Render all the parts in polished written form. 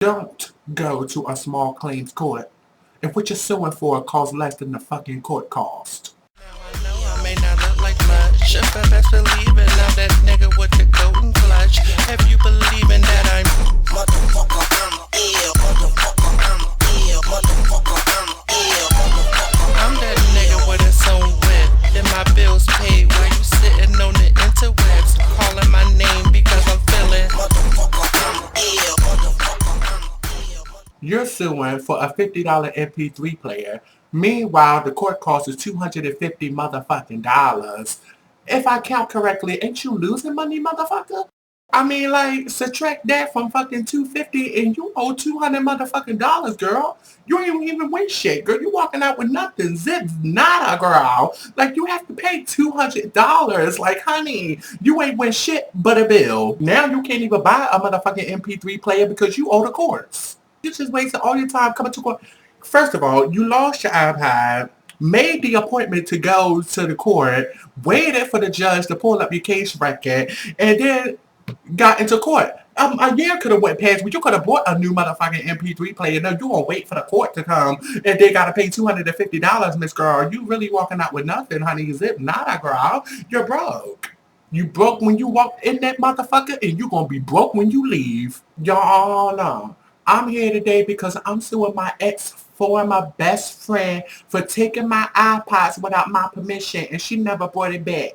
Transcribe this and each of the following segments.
Don't go to a small claims court if what you're suing for costs less than the fucking court cost. Now I know I may not look like much, but best believe it. Now that nigga with the golden clutch. If you believing that I'm motherfucker, I'm ill. Motherfucker, I'm ill. Motherfucker, I'm ill. Motherfucker, I'm that nigga with his own whip. Then my bills paid while you sitting on the interwebs, calling my name because I'm feeling motherfucker, I'm ill. Motherfucker, I'm ill. You're suing for a $50 MP3 player. Meanwhile, the court cost is $250 motherfucking dollars. If I count correctly, ain't you losing money, motherfucker? I mean, like, subtract that from fucking 250 and you owe 200 motherfucking dollars, girl. You ain't even win shit, girl. You walking out with nothing. Zip nada, girl. Like, you have to pay $200. Like, honey, you ain't win shit but a bill. Now you can't even buy a motherfucking MP3 player because you owe the courts. You just wasted all your time coming to court. First of all, you lost your iPad, made the appointment to go to the court, waited for the judge to pull up your case record, and then got into court. A year could have went past, but you could have bought a new motherfucking MP3 player. No, you gonna wait for the court to come, and they gotta pay $250, Miss Girl. You really walking out with nothing, honey. Zip nada, girl. You're broke. You broke when you walked in that motherfucker, and you gonna be broke when you leave. Y'all know. I'm here today because I'm suing my ex for my best friend for taking my iPods without my permission, and she never brought it back.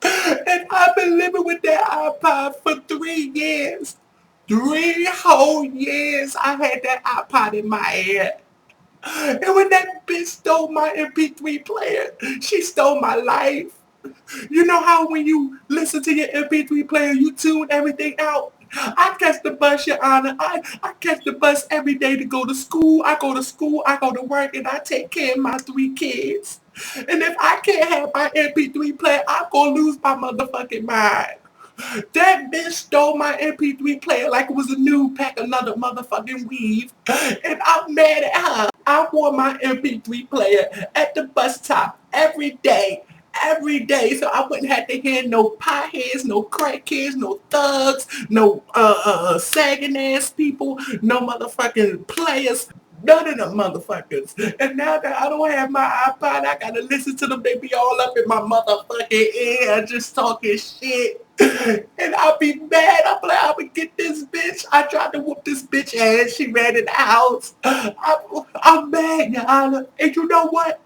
And I've been living with that iPod for 3 years. 3 whole years I had that iPod in my head. And when that bitch stole my MP3 player, she stole my life. You know how when you listen to your MP3 player, you tune everything out? I catch the bus, Your Honor. I catch the bus every day to go to school. I go to school, I go to work, and I take care of my 3 kids. And if I can't have my MP3 player, I'm going to lose my motherfucking mind. That bitch stole my MP3 player like it was a new pack, another motherfucking weave. And I'm mad at her. I wore my MP3 player at the bus stop every day. Every day, so I wouldn't have to hear no potheads, no crackheads, no thugs, no sagging ass people, no motherfucking players, none of them motherfuckers. And now that I don't have my iPod, I gotta listen to them. They be all up in my motherfucking ear, just talking shit. And I'll be mad. I'm like, I would get this bitch. I tried to whoop this bitch ass. She ran in the house. I'm mad, Your Honor. And you know what?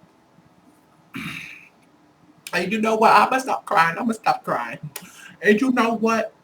And you know what? I'm gonna stop crying. I'm gonna stop crying. And you know what?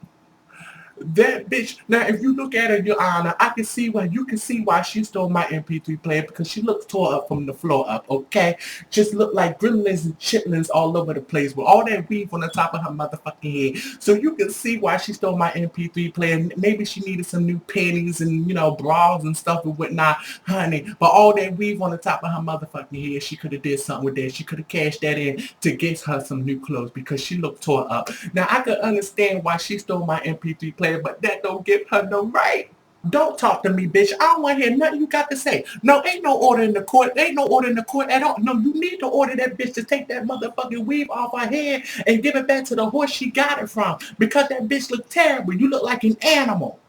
That bitch. Now, if you look at her, Your Honor, I can see why. You can see why she stole my MP3 player because she looks tore up from the floor up. Okay, just look like gremlins and chitlins all over the place with all that weave on the top of her motherfucking head. So you can see why she stole my MP3 player. Maybe she needed some new panties and bras and stuff and whatnot, honey. But all that weave on the top of her motherfucking head, she could have did something with that. She could have cashed that in to get her some new clothes because she looked tore up. Now I could understand why she stole my MP3 player, but that don't give her no right. Don't talk to me, bitch. I don't want to hear nothing you got to say. No, ain't no order in the court. Ain't no order in the court at all. No, you need to order that bitch to take that motherfucking weave off her head and give it back to the horse she got it from. Because that bitch look terrible. You look like an animal.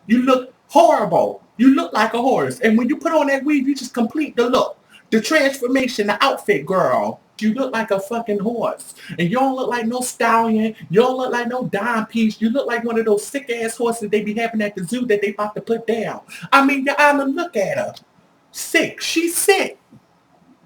You look horrible. You look like a horse. And when you put on that weave, you just complete the look. The transformation, the outfit, girl. You look like a fucking horse. And you don't look like no stallion. You don't look like no dime piece. You look like one of those sick ass horses they be having at the zoo that they about to put down. I mean, Your Honor, look at her. Sick. She's sick.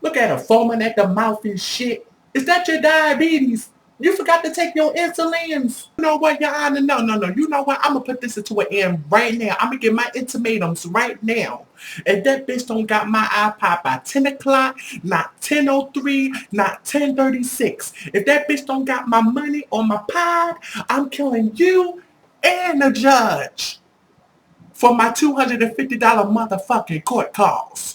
Look at her foaming at the mouth and shit. Is that your diabetes? You forgot to take your insulins. You know what, Your Honor? No. You know what? I'm going to put this into an end right now. I'm going to get my ultimatums right now. If that bitch don't got my iPod by 10 o'clock, not 10:03, not 10:36. If that bitch don't got my money on my pod, I'm killing you and the judge for my $250 motherfucking court costs.